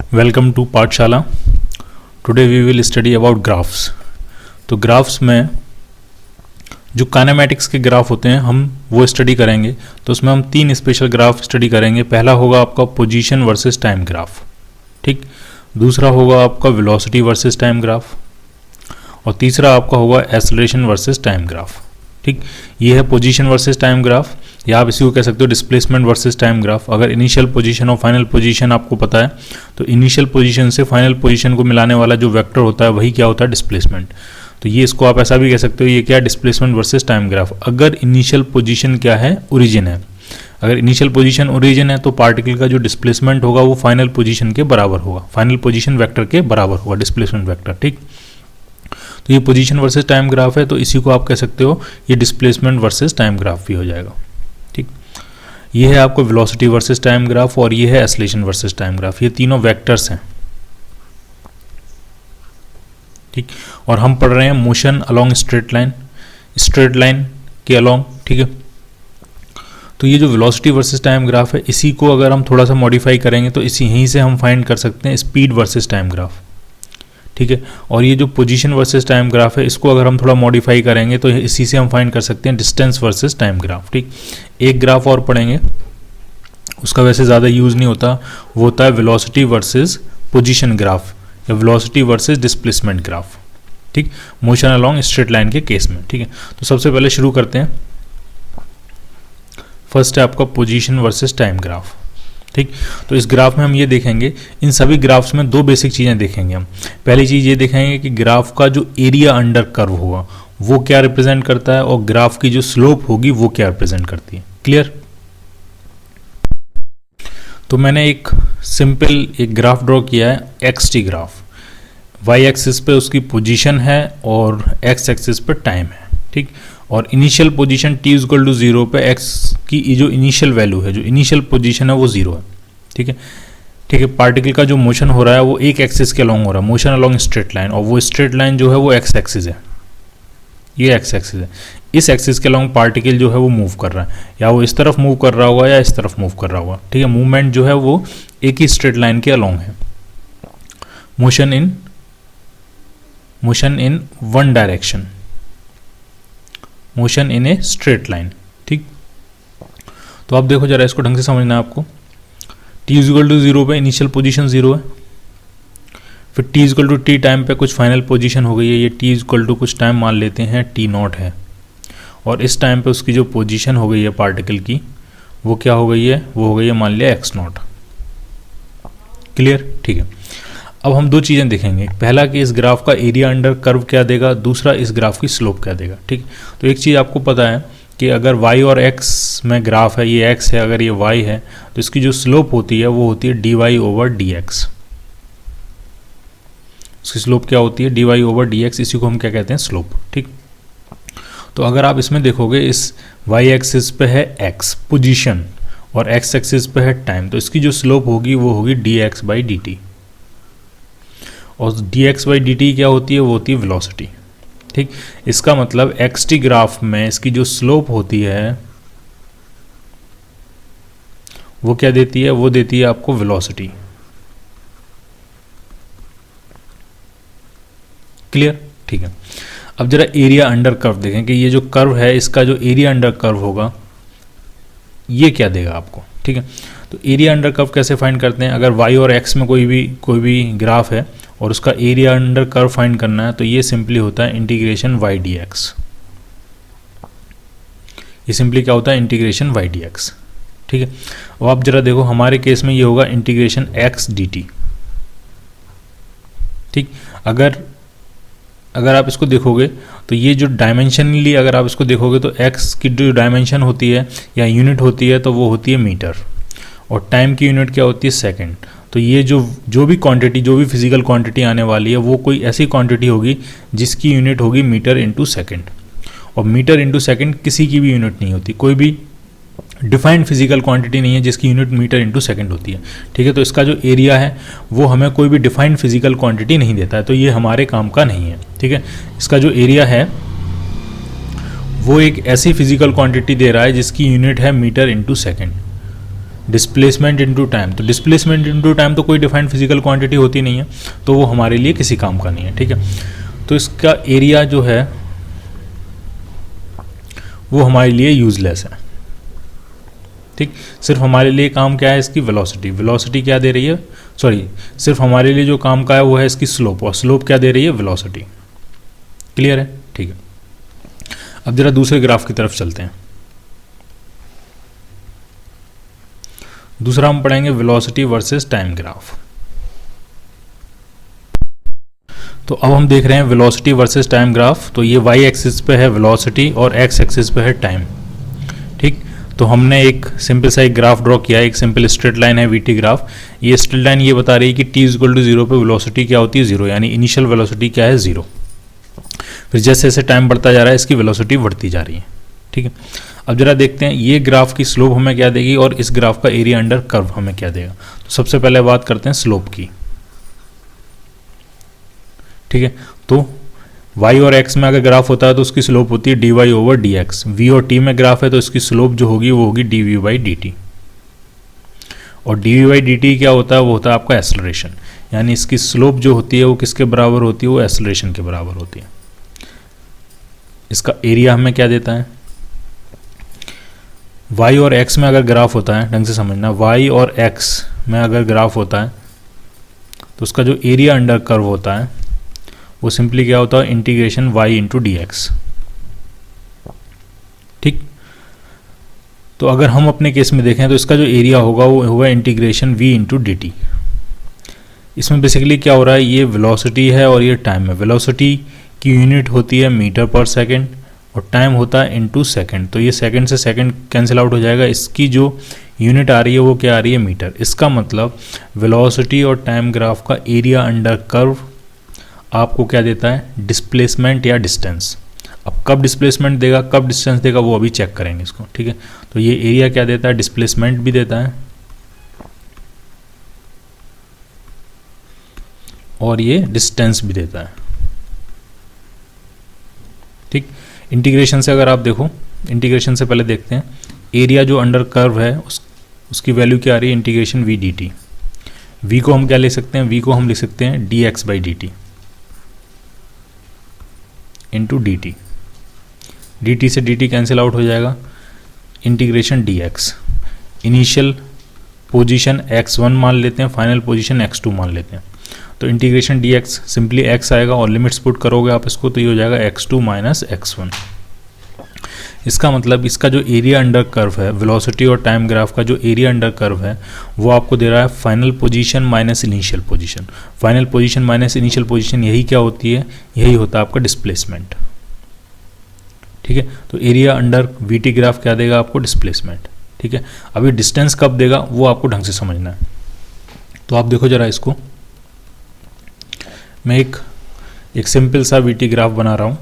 Welcome to Pathshala. Today we will study about graphs. तो graphs में जो काइनेमैटिक्स के ग्राफ होते हैं हम वो स्टडी करेंगे। तो उसमें हम 3 स्पेशल ग्राफ स्टडी करेंगे। पहला होगा आपका पोजीशन वर्सेस टाइम ग्राफ, ठीक। दूसरा होगा आपका वेलोसिटी वर्सेस टाइम ग्राफ और तीसरा आपका होगा एक्सेलरेशन वर्सेस टाइम ग्राफ, ठीक। ये है पोजीशन वर्सेस टाइम ग्राफ, या आप इसी को कह सकते हो डिस्प्लेसमेंट वर्सेस टाइम ग्राफ। अगर इनिशियल पोजीशन और फाइनल पोजीशन आपको पता है तो इनिशियल पोजीशन से फाइनल पोजीशन को मिलाने वाला जो वेक्टर होता है वही क्या होता है, डिस्प्लेसमेंट। तो ये इसको आप ऐसा भी कह सकते हो, ये क्या है, डिस्प्लेसमेंट वर्सेस टाइम ग्राफ। अगर इनिशियल पोजीशन क्या है, ओरिजिन है। अगर इनिशियल पोजीशन ओरिजिन है तो पार्टिकल का जो डिस्प्लेसमेंट होगा वो फाइनल पोजीशन के बराबर होगा, फाइनल पोजीशन वेक्टर के बराबर होगा, डिस्प्लेसमेंट वेक्टर, ठीक। तो ये पोजीशन वर्सेस टाइम ग्राफ है, तो इसी को आप कह सकते हो ये डिस्प्लेसमेंट वर्सेस टाइम ग्राफ भी हो जाएगा, ठीक। ये है आपको वेलोसिटी वर्सेस टाइम ग्राफ और ये है एक्सेलरेशन वर्सेस टाइम ग्राफ। ये तीनों वेक्टर्स हैं, ठीक। और हम पढ़ रहे हैं मोशन अलोंग स्ट्रेट लाइन के अलोंग, ठीक है। तो ये जो वेलोसिटी वर्सेस टाइम ग्राफ है इसी को अगर हम थोड़ा सा मॉडिफाई करेंगे तो इसी यहीं से हम फाइंड कर सकते हैं स्पीड वर्सेस टाइम ग्राफ, ठीक है। और ये जो पोजीशन वर्सेस टाइम ग्राफ है इसको अगर हम थोड़ा मॉडिफाई करेंगे तो इसी से हम फाइंड कर सकते हैं डिस्टेंस वर्सेस टाइम ग्राफ, ठीक। एक ग्राफ और पढ़ेंगे, उसका वैसे ज़्यादा यूज़ नहीं होता, वो होता है वेलोसिटी वर्सेस पोजीशन ग्राफ या वेलोसिटी वर्सेस डिस्प्लेसमेंट ग्राफ, ठीक। मोशन अलोंग स्ट्रेट लाइन के केस में, ठीक है। तो सबसे पहले शुरू करते हैं। फर्स्ट है आपका पोजीशन वर्सेस टाइम ग्राफ, ठीक। तो इस ग्राफ में हम ये देखेंगे, इन सभी ग्राफ्स में 2 बेसिक चीज़ें देखेंगे हम। पहली चीज़ ये देखेंगे कि ग्राफ का जो एरिया अंडर कर्व होगा वो क्या रिप्रेजेंट करता है और ग्राफ की जो स्लोप होगी वो क्या रिप्रेजेंट करती है। क्लियर? तो मैंने एक सिंपल ग्राफ ड्रॉ किया है, X T graph. Y axis पे उसकी पोजीशन है और एक्स एक्सिस पे टाइम है, ठीक। और initial position t equal to 0 पे x की जो इनिशियल वैल्यू है, जो इनिशियल पोजीशन है वो 0 है, ठीक है। ठीक है, पार्टिकल का जो मोशन हो रहा है वो एक एक्सिस के अलोंग हो रहा है, मोशन अलोंग स्ट्रेट लाइन, और वो स्ट्रेट लाइन जो है वो एक्स एक्सिस है, ये एक्स एक्सिस है। इस एक्सिस के अलोंग पार्टिकल जो है वो मूव कर रहा है, या वो इस तरफ मूव कर रहा होगा या इस तरफ मूव कर रहा होगा, ठीक है। मूवमेंट जो है वो एक ही स्ट्रेट लाइन के अलोंग है। Motion in one direction, motion in a straight line, ठीक। तो आप देखो जरा, इसको ढंग से समझना है आपको। t इक्वल टू 0 पे इनिशियल पोजीशन 0 है, फिर t equal to t time पे कुछ फाइनल पोजीशन हो गई है, ये t इक्वल टू कुछ टाइम मान लेते हैं t नॉट है, और इस टाइम पे उसकी जो पोजीशन हो गई है पार्टिकल की वो क्या हो गई है, वो हो गई है मान लिया x नॉट। क्लियर? ठीक है। अब हम 2 चीज़ें देखेंगे, पहला कि इस ग्राफ का एरिया अंडर कर्व क्या देगा, दूसरा इस ग्राफ की स्लोप क्या देगा, ठीक। तो एक चीज़ आपको पता है कि अगर y और x में ग्राफ है, ये x है, अगर ये y है, तो इसकी जो स्लोप होती है वो होती है dy ओवर dx। इसकी स्लोप क्या होती है, dy ओवर dx, इसी को हम क्या कहते हैं, स्लोप, ठीक। तो अगर आप इसमें देखोगे, इस y एक्सिस पे है x पोजीशन और x एक्सिस पे है टाइम, तो इसकी जो स्लोप होगी वो होगी dx बाई dt, और dx बाई dt क्या होती है, वो होती है वेलोसिटी, ठीक। इसका मतलब एक्स टी ग्राफ में इसकी जो स्लोप होती है वो क्या देती है, वो देती है आपको वेलोसिटी। क्लियर? ठीक है। अब जरा एरिया अंडर कर्व देखें कि ये जो कर्व है इसका जो एरिया अंडर कर्व होगा ये क्या देगा आपको, ठीक है। तो एरिया अंडर कर्व कैसे फाइंड करते हैं, अगर y और x में कोई भी ग्राफ है और उसका एरिया अंडर कर्व फाइंड करना है तो ये सिंपली होता है इंटीग्रेशन y dx। ये सिंपली क्या होता है, इंटीग्रेशन y dx, ठीक है। अब आप जरा देखो, हमारे केस में ये होगा इंटीग्रेशन x dt, ठीक। अगर आप इसको देखोगे तो ये जो डायमेंशनली अगर आप इसको देखोगे तो x की जो डायमेंशन होती है या यूनिट होती है तो वो होती है मीटर, और टाइम की यूनिट क्या होती है, सेकंड। तो ये जो भी क्वांटिटी, जो भी फिजिकल क्वांटिटी आने वाली है वो कोई ऐसी क्वांटिटी होगी जिसकी यूनिट होगी मीटर इंटू सेकेंड, और मीटर इंटू सेकेंड किसी की भी यूनिट नहीं होती, कोई भी डिफाइंड फिजिकल क्वांटिटी नहीं है जिसकी यूनिट मीटर इंटू सेकेंड होती है, ठीक है। तो इसका जो एरिया है वो हमें कोई भी डिफाइंड फिजिकल क्वांटिटी नहीं देता है, तो ये हमारे काम का नहीं है, ठीक है। इसका जो एरिया है वो एक ऐसी फिजिकल क्वांटिटी दे रहा है जिसकी यूनिट है metre into second, displacement into time, तो डिस्प्लेसमेंट इनटू टाइम तो कोई डिफाइंड फिजिकल क्वांटिटी होती नहीं है, तो वो हमारे लिए किसी काम का नहीं है, ठीक है। तो इसका एरिया जो है वो हमारे लिए यूजलेस है, ठीक। सिर्फ हमारे लिए काम क्या है, इसकी वेलोसिटी, वेलोसिटी क्या दे रही है, सॉरी, सिर्फ हमारे लिए जो काम का है वो है इसकी स्लोप, और स्लोप क्या दे रही है, वेलोसिटी। क्लियर है, ठीक है। अब जरा दूसरे ग्राफ की तरफ चलते हैं। दूसरा हम पढ़ेंगे वेलोसिटी वर्सेस टाइम ग्राफ। तो अब हम देख रहे हैं वेलोसिटी वर्सेस टाइम ग्राफ। तो ये वाई एक्सिस पे है वेलोसिटी और एक्स एक्सिस पे है टाइम, ठीक। तो हमने एक सिंपल सा एक ग्राफ ड्रॉ किया है, एक सिंपल स्ट्रेट लाइन है वीटी ग्राफ। ये स्ट्रेट लाइन ये बता रही है कि टी इक्वल टू 0 पे वेलोसिटी क्या होती है, 0, यानी इनिशियल वेलोसिटी क्या है, 0। फिर जैसे जैसे टाइम बढ़ता जा रहा है इसकी वेलोसिटी बढ़ती जा रही है, ठीक है। अब जरा देखते हैं ये ग्राफ की स्लोप हमें क्या देगी और इस ग्राफ का एरिया अंडर कर्व हमें क्या देगा। तो सबसे पहले बात करते हैं स्लोप की, ठीक है। तो y और x में अगर ग्राफ होता है तो उसकी स्लोप होती है dy ओवर dx। v और t में ग्राफ है तो इसकी स्लोप जो होगी वो होगी dv बाई dt। और dv बाई dt क्या होता है, वो होता है आपका एक्सेलरेशन, यानी इसकी स्लोप जो होती है वो किसके बराबर होती है, वो एक्सेलरेशन के बराबर होती है। इसका एरिया हमें क्या देता है, y और x में अगर ग्राफ होता है, ढंग से समझना, y और x में अगर ग्राफ होता है तो उसका जो एरिया अंडर कर्व होता है वो सिंपली क्या होता है, integration y into D x, ठीक। तो अगर हम अपने केस में देखें तो इसका जो एरिया होगा वो होगा integration v into D T. इसमें बेसिकली क्या हो रहा है, ये वेलोसिटी है और ये टाइम है। वेलोसिटी की यूनिट होती है मीटर पर सेकेंड और टाइम होता है इनटू सेकंड। तो ये सेकंड से सेकंड कैंसिल आउट हो जाएगा, इसकी जो यूनिट आ रही है वो क्या आ रही है, मीटर। इसका मतलब वेलोसिटी और टाइम ग्राफ का एरिया अंडर कर्व आपको क्या देता है, डिस्प्लेसमेंट या डिस्टेंस। अब कब डिस्प्लेसमेंट देगा कब डिस्टेंस देगा वो अभी चेक करेंगे इसको, ठीक है। तो ये एरिया क्या देता है, डिस्प्लेसमेंट भी देता है और ये डिस्टेंस भी देता है, ठीक। इंटीग्रेशन से अगर आप देखो, इंटीग्रेशन से पहले देखते हैं एरिया जो अंडर कर्व है उसकी वैल्यू क्या आ रही है, integration V D T. V को हम क्या ले सकते हैं, वी को हम लिख सकते हैं D X by D T into D T. D T से डी टी कैंसिल आउट हो जाएगा, integration D x. Initial position x1 मान लेते हैं, फाइनल पोजीशन x2 मान लेते हैं। तो integration D x simply x आएगा और लिमिट्स पुट करोगे आप इसको तो ये हो जाएगा x2 माइनस x1। इसका मतलब इसका जो एरिया अंडर कर्व है, वेलोसिटी और टाइम ग्राफ का जो एरिया अंडर कर्व है वो आपको दे रहा है final position minus initial position. Final position minus initial position यही क्या होती है, यही होता है आपका डिस्प्लेसमेंट, ठीक है। तो एरिया अंडर वीटी ग्राफ क्या देगा आपको, डिस्प्लेसमेंट, ठीक है। अभी डिस्टेंस कब देगा वो आपको ढंग से समझना है। तो आप देखो जरा इसको, मैं एक सिंपल सा वीटी ग्राफ बना रहा हूं।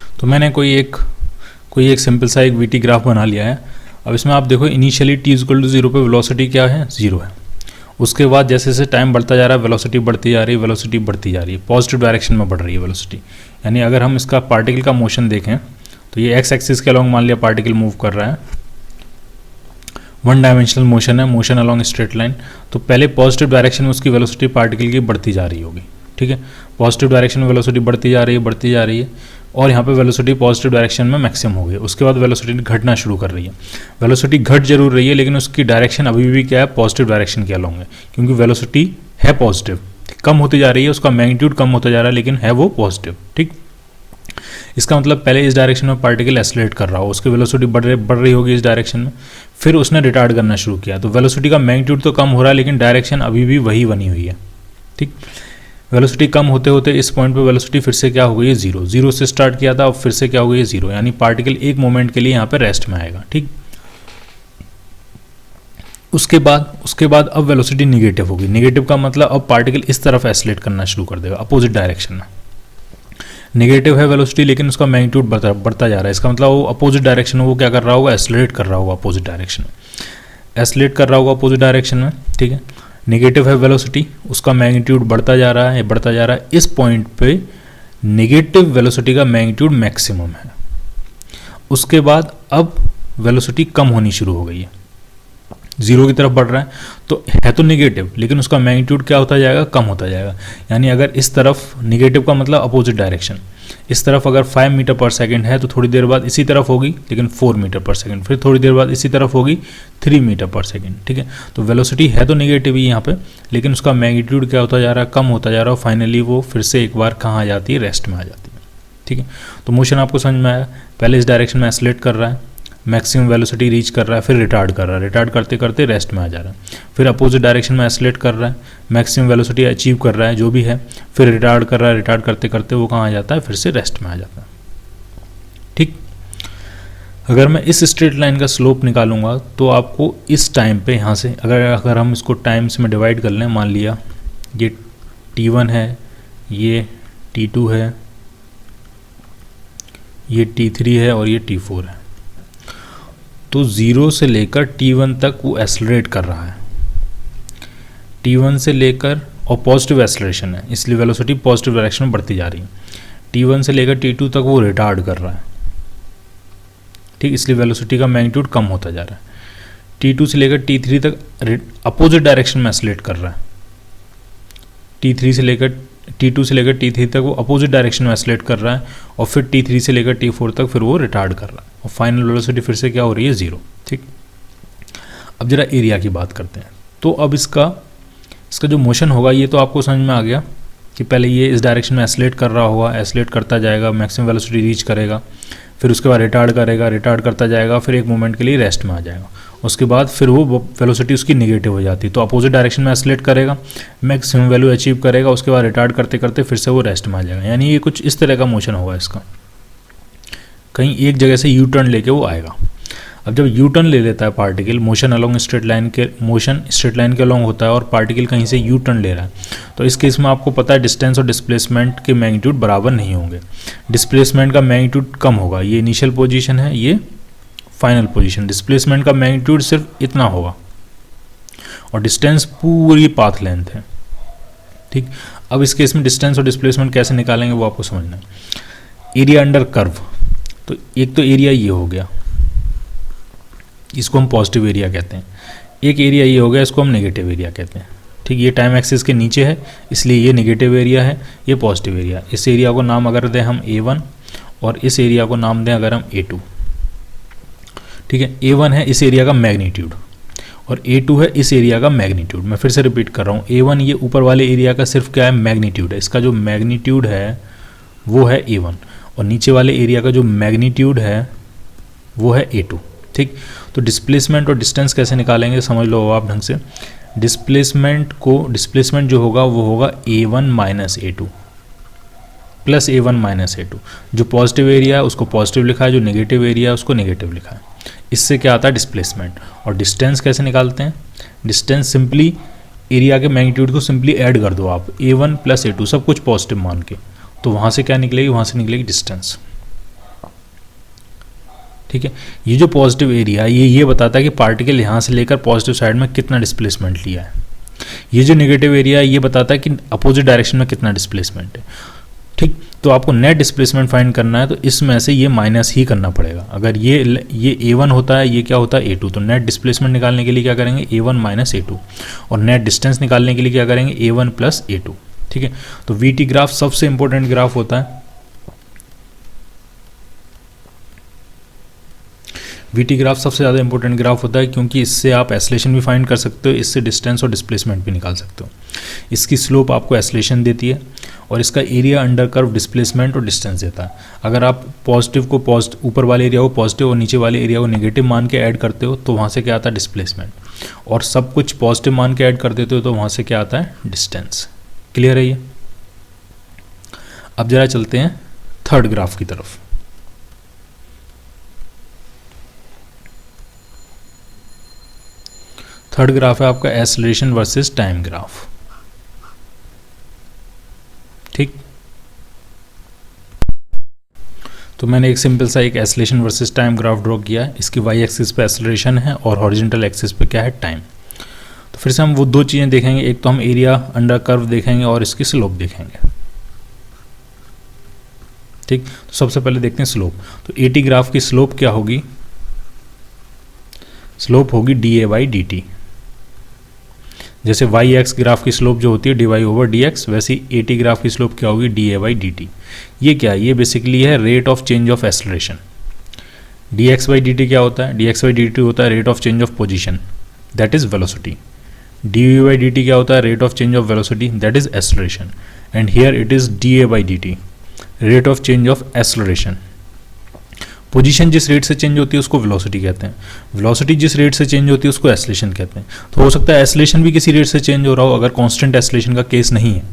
तो मैंने कोई एक सिंपल सा एक वीटी ग्राफ बना लिया है। अब इसमें आप देखो इनिशियली टी इक्वल टू 0 पे वेलोसिटी क्या है, 0 है। उसके बाद जैसे जैसे टाइम बढ़ता जा रहा है वेलोसिटी बढ़ती जा रही है, वेलोसिटी बढ़ती जा रही है, पॉजिटिव डायरेक्शन में बढ़ रही है वेलोसिटी। यानी अगर हम इसका पार्टिकल का मोशन देखें तो ये एक्स एक्सिस के अलॉन्ग मान लिया पार्टिकल मूव कर रहा है, वन डायमेंशनल मोशन है, मोशन अलॉन्ग स्ट्रेट लाइन। तो पहले पॉजिटिव डायरेक्शन में उसकी वेलोसिटी पार्टिकल की बढ़ती जा रही होगी, ठीक है। पॉजिटिव डायरेक्शन में वेलोसिटी बढ़ती जा रही है और यहाँ पे वेलोसिटी पॉजिटिव डायरेक्शन में मैक्सिमम हो गई। उसके बाद वेलोसिटी घटना शुरू कर रही है। वेलोसिटी घट जरूर रही है लेकिन उसकी डायरेक्शन अभी भी क्या है, पॉजिटिव डायरेक्शन के अलॉन्ग है, क्योंकि वेलोसिटी है पॉजिटिव, कम होती जा रही है, उसका मैग्नीट्यूड कम होता जा रहा है लेकिन है वो पॉजिटिव, ठीक। इसका मतलब पहले इस डायरेक्शन में पार्टिकल एक्सेलरेट कर रहा हो, उसकी वेलोसिटी बढ़ रही होगी इस डायरेक्शन में, फिर उसने रिटार्ड करना शुरू किया तो वेलोसिटी का मैग्नीट्यूड तो कम हो रहा है लेकिन डायरेक्शन अभी भी वही बनी हुई है, ठीक। वेलोसिटी कम होते होते इस पॉइंट पे वेलोसिटी फिर से क्या हो गई है, 0। 0 से स्टार्ट किया था, अब फिर से क्या हो गई है, 0। यानी पार्टिकल एक मोमेंट के लिए यहाँ पे रेस्ट में आएगा, ठीक। उसके बाद अब वेलोसिटी निगेटिव होगी। निगेटिव का मतलब अब पार्टिकल इस तरफ एक्सेलरेट करना शुरू कर देगा, अपोजिट डायरेक्शन में। नेगेटिव है वेलोसिटी लेकिन उसका मैग्नीट्यूड बढ़ता जा रहा है, इसका मतलब वो अपोजिट डायरेक्शन में वो क्या कर रहा होगा, एक्सेलरेट कर रहा होगा अपोजिट डायरेक्शन में, एक्सेलरेट कर रहा होगा अपोजिट डायरेक्शन में, ठीक है। नेगेटिव है वेलोसिटी, उसका मैग्नीट्यूड बढ़ता जा रहा है। इस पॉइंट पे नेगेटिव वेलोसिटी का मैग्नीट्यूड मैक्सिमम है। उसके बाद अब वेलोसिटी कम होनी शुरू हो गई है, जीरो की तरफ बढ़ रहा है, तो है तो निगेटिव लेकिन उसका मैग्नीट्यूड क्या होता जाएगा, कम होता जाएगा। यानी अगर इस तरफ निगेटिव का मतलब अपोजिट डायरेक्शन, इस तरफ अगर 5 मीटर पर सेकंड है तो थोड़ी देर बाद इसी तरफ होगी लेकिन 4 मीटर पर सेकंड, फिर थोड़ी देर बाद इसी तरफ होगी 3 मीटर पर सेकंड। ठीक है, तो वेलोसिटी है तो निगेटिव ही यहाँ पे, लेकिन उसका मैग्नीट्यूड क्या होता जा रहा है, कम होता जा रहा है, और फाइनली वो फिर से एक बार कहाँ आ जाती है, रेस्ट में आ जाती है। ठीक है, तो मोशन आपको समझ में आया, पहले इस डायरेक्शन में एक्सेलरेट कर रहा है, मैक्सिमम वेलोसिटी रीच कर रहा है, फिर रिटार्ड कर रहा है, रिटार्ड करते करते रेस्ट में आ जा रहा है, फिर अपोजिट डायरेक्शन में एक्सेलरेट कर रहा है, मैक्सिमम वेलोसिटी अचीव कर रहा है जो भी है, फिर रिटार्ड कर रहा है, रिटार्ड करते करते वो कहाँ आ जाता है, फिर से रेस्ट में आ जाता है। ठीक, अगर मैं इस स्ट्रेट लाइन का स्लोप निकालूंगा तो आपको इस टाइम पे यहाँ से अगर हम इसको टाइम्स में डिवाइड कर लें, मान लिया ये T1 है, ये T2 है, ये T3 है और ये T4 है, तो 0 से लेकर T1 तक वो एक्सेलरेट कर रहा है, T1 से लेकर, और पॉजिटिव एक्सेलरेशन है इसलिए वेलोसिटी पॉजिटिव डायरेक्शन में बढ़ती जा रही है, T1 से लेकर T2 तक वो रिटार्ड कर रहा है। ठीक, इसलिए वेलोसिटी का मैग्नीट्यूड कम होता जा रहा है, T2 से लेकर T3 तक अपोजिट डायरेक्शन में एक्सेलरेट कर रहा है, T2 से लेकर T3 तक वो अपोजिट डायरेक्शन में एक्सेलरेट कर रहा है, और फिर T3 से लेकर T4 तक फिर वो रिटार्ड कर रहा है, और फाइनल वेलोसिटी फिर से क्या हो रही है, 0। ठीक, अब जरा एरिया की बात करते हैं। तो अब इसका जो मोशन होगा ये तो आपको समझ में आ गया कि पहले ये इस डायरेक्शन में एक्सेलरेट कर रहा होगा, एक्सेलरेट करता जाएगा, मैक्सिमम वेलोसिटी रीच करेगा, फिर उसके बाद रिटार्ड करेगा, रिटार्ड करता जाएगा, फिर एक मोमेंट के लिए रेस्ट में आ जाएगा, उसके बाद फिर वो वेलोसिटी उसकी निगेटिव हो जाती है, तो अपोजिट डायरेक्शन में एक्सेलरेट करेगा, मैक्सिमम वैल्यू अचीव करेगा, उसके बाद रिटार्ड करते करते फिर से वो रेस्ट में आ जाएगा। यानी ये कुछ इस तरह का मोशन होगा इसका, कहीं एक जगह से यू टर्न लेके वो आएगा। अब जब यू टर्न ले लेता है पार्टिकल, मोशन स्ट्रेट लाइन के अलोंग होता है और पार्टिकल कहीं से यू टर्न ले रहा है, तो इस केस में आपको पता है डिस्टेंस और डिस्प्लेसमेंट के मैग्नीट्यूड बराबर नहीं होंगे, डिस्प्लेसमेंट का मैग्नीट्यूड कम होगा, ये इनिशियल पोजीशन है, ये फाइनल पोजीशन, डिस्प्लेसमेंट का मैग्नीट्यूड सिर्फ इतना होगा और डिस्टेंस पूरी पाथ लेंथ है। ठीक, अब इस केस में डिस्टेंस और डिस्प्लेसमेंट कैसे निकालेंगे वो आपको समझना है। एरिया अंडर कर्व, तो एक तो एरिया ये हो गया, इसको हम पॉजिटिव एरिया कहते हैं, एक एरिया ये हो गया, इसको हम नेगेटिव एरिया कहते हैं। ठीक, ये टाइम एक्सिस के नीचे है इसलिए ये नेगेटिव एरिया है, ये पॉजिटिव एरिया। इस एरिया को नाम अगर दें हम A1 और इस एरिया को नाम दें अगर हम A2। ठीक है, A1 है इस एरिया का मैग्नीट्यूड और A2 है इस एरिया का मैग्नीट्यूड। मैं फिर से रिपीट कर रहा हूँ, A1 ये ऊपर वाले एरिया का सिर्फ क्या है, मैग्नीट्यूड है, इसका जो मैग्नीट्यूड है वो है A1, और नीचे वाले एरिया का जो मैग्नीट्यूड है वो है A2। ठीक, तो डिस्प्लेसमेंट और डिस्टेंस कैसे निकालेंगे समझ लो आप ढंग से। डिस्प्लेसमेंट जो होगा वो होगा A1 minus A2 plus A1 minus A2। जो पॉजिटिव एरिया है उसको पॉजिटिव लिखा है, जो नेगेटिव एरिया है उसको नेगेटिव लिखा है। इससे क्या आता है, डिस्प्लेसमेंट। और डिस्टेंस कैसे निकालते हैं, डिस्टेंस सिंपली एरिया के मैग्नीट्यूड को सिंपली ऐड कर दो आप, A1 प्लस A2 सब कुछ पॉजिटिव मान के, तो वहाँ से क्या निकलेगी, वहाँ से निकलेगी डिस्टेंस। ठीक है, ये जो पॉजिटिव एरिया है ये बताता है कि पार्टिकल यहाँ से लेकर पॉजिटिव साइड में कितना डिस्प्लेसमेंट लिया है। ये जो नेगेटिव एरिया है ये बताता है कि अपोजिट डायरेक्शन में कितना डिस्प्लेसमेंट है। ठीक, तो आपको नेट डिस्प्लेसमेंट फाइंड करना है तो इसमें से ये माइनस ही करना पड़ेगा। अगर ये A1 होता है, ये क्या होता है A2, तो नेट डिस्प्लेसमेंट निकालने के लिए क्या करेंगे, A1 माइनस A2, और नेट डिस्टेंस निकालने के लिए क्या करेंगे, A1 प्लस A2। ठीक है, तो VT ग्राफ सबसे इंपॉर्टेंट ग्राफ होता है। VT ग्राफ सबसे ज़्यादा इंपॉर्टेंट ग्राफ होता है क्योंकि इससे आप एक्सेलेरेशन भी फाइंड कर सकते हो, इससे डिस्टेंस और डिस्प्लेसमेंट भी निकाल सकते हो। इसकी स्लोप आपको एक्सेलेरेशन देती है और इसका एरिया अंडर कर्व डिस्प्लेसमेंट और डिस्टेंस देता है। अगर आप पॉजिटिव को ऊपर वाले एरिया को पॉजिटिव और नीचे वाले एरिया को नेगेटिव मान के ऐड करते हो तो वहाँ से क्या आता है, डिस्प्लेसमेंट, और सब कुछ पॉजिटिव मान के ऐड कर देते हो तो वहाँ से क्या आता है, डिस्टेंस। क्लियर है ये। अब जरा चलते हैं थर्ड ग्राफ की तरफ। थर्ड ग्राफ है आपका एक्सेलरेशन वर्सेस टाइम ग्राफ। ठीक, तो मैंने एक सिंपल सा एक acceleration versus time graph draw किया है। इसकी वाई एक्सिस पे एक्सेलरेशन है और हॉरिजॉन्टल एक्सिस पे क्या है, टाइम। तो फिर से हम वो दो चीज़ें देखेंगे, एक तो हम एरिया अंडर कर्व देखेंगे और इसकी स्लोप देखेंगे। ठीक, तो सबसे पहले देखते हैं स्लोप। तो AT ग्राफ की स्लोप क्या होगी, स्लोप होगी D A by D T. जैसे वाई एक्स ग्राफ की स्लोप जो होती है D Y over D X, वैसे ही ए टी ग्राफ की स्लोप क्या होगी D A by D T. ये क्या है, ये बेसिकली है rate of change of acceleration. D X by D T क्या होता है, D X by D T होता है rate of change of position, that is velocity. D V by D T क्या होता है, rate of change of velocity, that is acceleration. And here it is D A by D T, rate of change of acceleration. Position जिस रेट से change होती है उसको velocity कहते हैं, वेलोसिटी जिस रेट से चेंज होती है उसको एक्सेलरेशन कहते हैं। तो हो सकता है एक्सेलरेशन भी किसी रेट से चेंज हो रहा हो, अगर कांस्टेंट एक्सेलरेशन का केस नहीं है,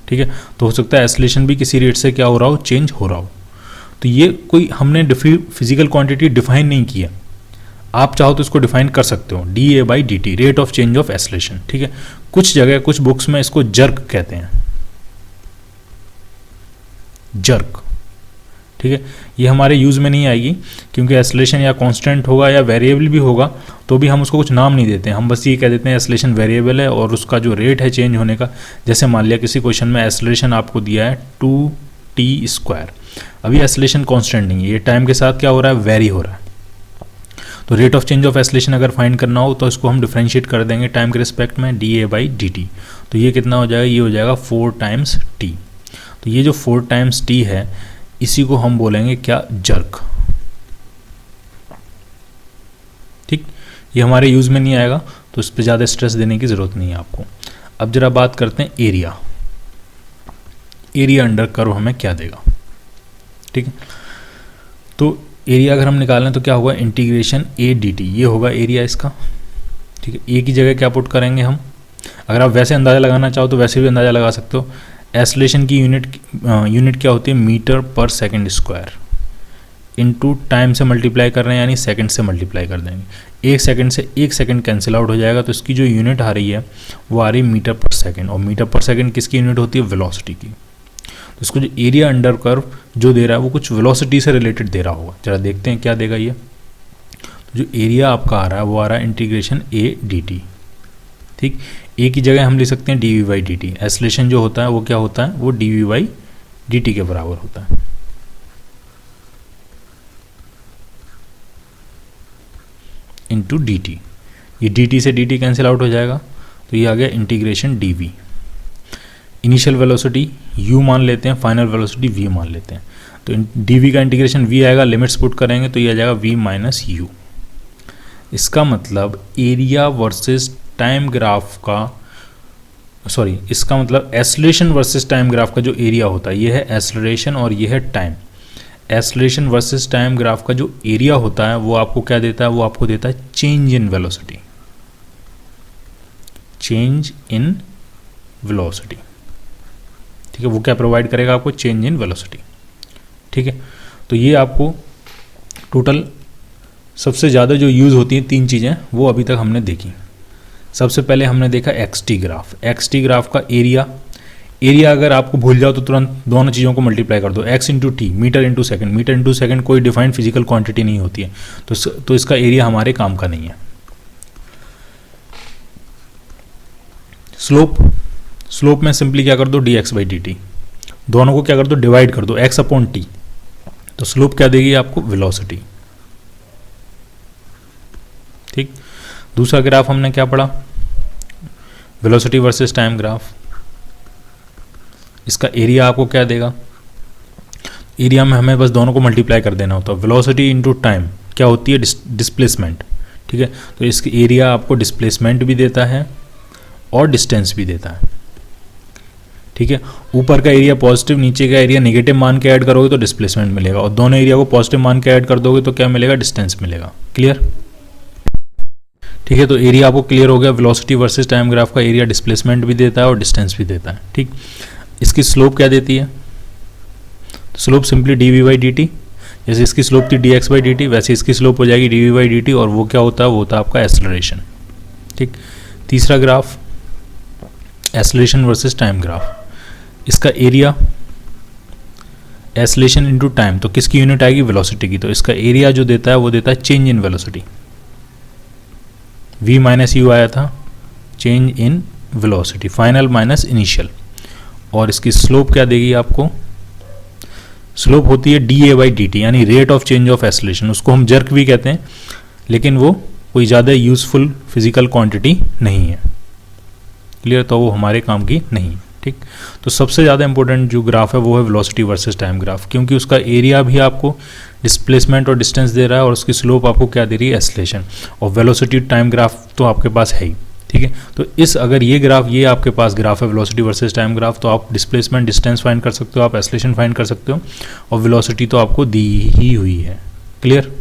ठीक है, तो हो सकता है एक्सेलरेशन भी किसी रेट से क्या हो रहा हो, चेंज हो रहा हो। तो ये कोई हमने फिजिकल क्वांटिटी डिफाइन नहीं की है, आप चाहो तो इसको डिफाइन कर सकते हो, D A by D T, rate of change of acceleration, ठीक है। कुछ जगह कुछ बुक्स में इसको जर्क कहते हैं, जर्क, ठीक है। ये हमारे यूज़ में नहीं आएगी क्योंकि एक्सेलरेशन या कांस्टेंट होगा या वेरिएबल भी होगा तो भी हम उसको कुछ नाम नहीं देते हैं, हम बस ये कह देते हैं एक्सेलरेशन वेरिएबल है और उसका जो रेट है चेंज होने का, जैसे मान लिया किसी क्वेश्चन में एक्सेलरेशन आपको दिया है 2t², अभी एक्सेलरेशन कांस्टेंट नहीं है, ये टाइम के साथ क्या हो रहा है, वेरी हो रहा है। तो rate of change of acceleration अगर फाइंड करना हो तो इसको हम डिफरेंशिएट कर देंगे टाइम के रिस्पेक्ट में, D A by D T. तो ये कितना हो जाएगा, ये हो जाएगा 4 टाइम्स टी। तो ये जो 4 टाइम्स टी है इसी को हम बोलेंगे क्या, जर्क, ठीक। ये हमारे यूज में नहीं आएगा तो इस पर ज़्यादा स्ट्रेस देने की ज़रूरत नहीं है आपको। अब जरा बात करते हैं एरिया, एरिया अंडर कर्व हमें क्या देगा, ठीक है। तो एरिया अगर हम निकालें तो क्या होगा, इंटीग्रेशन ए डी टी, ये होगा एरिया इसका, ठीक है। ए की जगह क्या पुट करेंगे हम, अगर आप वैसे अंदाज़ा लगाना चाहो तो वैसे भी अंदाज़ा लगा सकते हो। एक्सेलरेशन की यूनिट क्या होती है, मीटर पर सेकंड स्क्वायर, इनटू टाइम से मल्टीप्लाई कर रहे हैं यानी सेकंड से मल्टीप्लाई कर देंगे। 1 सेकंड से 1 सेकंड कैंसिल आउट हो जाएगा, तो इसकी जो यूनिट आ रही है वो आ रही है मीटर पर सेकंड, और मीटर पर सेकंड किसकी यूनिट होती है, वेलोसिटी की। तो इसको जो एरिया अंडर कर्व जो दे रहा है वो कुछ वेलोसिटी से रिलेटेड दे रहा होगा, जरा देखते हैं क्या देगा ये। तो जो एरिया आपका आ रहा है वो आ रहा है इंटीग्रेशन ए डी टी, ठीक। ए की जगह हम ले सकते हैं D V by D T, acceleration जो होता है वो क्या होता है, वो D V by D T के बराबर होता है। इंटू डी टी, ये डी टी से डी टी कैंसिल आउट हो जाएगा, तो ये आ गया integration D V. Initial velocity u मान लेते हैं, फाइनल वेलोसिटी v मान लेते हैं, तो डी वी का इंटीग्रेशन v आएगा, लिमिट्स पुट करेंगे तो ये आ जाएगा v माइनस यू। इसका मतलब एरिया वर्सेस टाइम ग्राफ का, सॉरी, इसका मतलब एक्सेलरेशन वर्सेस टाइम ग्राफ का जो एरिया होता है, ये है एक्सेलरेशन और ये है time. Acceleration versus time graph का जो एरिया होता है वो आपको क्या देता है, वो आपको देता है change in velocity, change in velocity, ठीक है। वो क्या प्रोवाइड करेगा आपको, चेंज इन वेलोसिटी, ठीक है। तो ये आपको टोटल सबसे ज़्यादा जो यूज़ होती हैं 3 चीज़ें वो अभी तक हमने देखी। सबसे पहले हमने देखा x T graph, x T graph का एरिया, एरिया अगर आपको भूल जाओ तो तुरंत दोनों चीज़ों को मल्टीप्लाई कर दो, X into T, metre into second, metre into second कोई डिफाइंड फिजिकल क्वांटिटी नहीं होती है, तो इसका एरिया हमारे काम का नहीं है। स्लोप में सिंपली क्या कर दो, D X by D T, दोनों को क्या कर दो, डिवाइड कर दो, एक्स अपॉन टी, तो स्लोप क्या देगी आपको, वेलोसिटी, ठीक। दूसरा ग्राफ हमने क्या पढ़ा, वेलोसिटी वर्सेस टाइम ग्राफ, इसका एरिया आपको क्या देगा, एरिया में हमें बस दोनों को मल्टीप्लाई कर देना होता है, वेलोसिटी इंटू टाइम क्या होती है, डिस्प्लेसमेंट, ठीक है। तो इसका एरिया आपको डिस्प्लेसमेंट भी देता है और डिस्टेंस भी देता है, ठीक है। ऊपर का एरिया पॉजिटिव, नीचे का एरिया नेगेटिव मान के ऐड करोगे तो डिस्प्लेसमेंट मिलेगा, और दोनों एरिया को पॉजिटिव मान के ऐड कर दोगे तो क्या मिलेगा, डिस्टेंस मिलेगा। क्लियर, ठीक है। तो एरिया आपको क्लियर हो गया, वेलोसिटी वर्सेस टाइम ग्राफ का एरिया डिस्प्लेसमेंट भी देता है और डिस्टेंस भी देता है, ठीक। इसकी स्लोप क्या देती है, slope simply D V by D T, जैसे इसकी स्लोप थी D X by D T, वैसे इसकी स्लोप हो जाएगी D V by D T, और वो क्या होता है, वो होता है आपका एक्सेलरेशन, ठीक। तीसरा graph acceleration versus time graph, इसका एरिया एक्सेलरेशन इनटू टाइम, तो किसकी यूनिट आएगी, वेलोसिटी की, तो इसका एरिया जो देता है वो देता है change in velocity, v minus u आया था, change in velocity, final minus initial. और इसकी स्लोप क्या देगी आपको, स्लोप होती है d A by D t, यानी rate of change of acceleration, उसको हम जर्क भी कहते हैं, लेकिन वो कोई ज़्यादा यूज़फुल फिजिकल क्वांटिटी नहीं है। क्लियर? तो वो हमारे काम की नहीं है। ठीक, तो सबसे ज़्यादा इंपॉर्टेंट जो ग्राफ है वो है वेलोसिटी वर्सेस टाइम ग्राफ, क्योंकि उसका एरिया भी आपको डिस्प्लेसमेंट और डिस्टेंस दे रहा है और उसकी स्लोप आपको क्या दे रही है, एक्सेलरेशन। और वेलोसिटी टाइम ग्राफ तो आपके पास है ही। ठीक है, तो इस अगर ये ग्राफ, ये आपके पास ग्राफ है वेलोसिटी वर्सेस टाइम ग्राफ, तो आप डिस्प्लेसमेंट डिस्टेंस फाइंड कर सकते हो, आप एक्सेलरेशन फाइंड कर सकते हो, और वेलोसिटी तो आपको दी ही हुई है। क्लियर?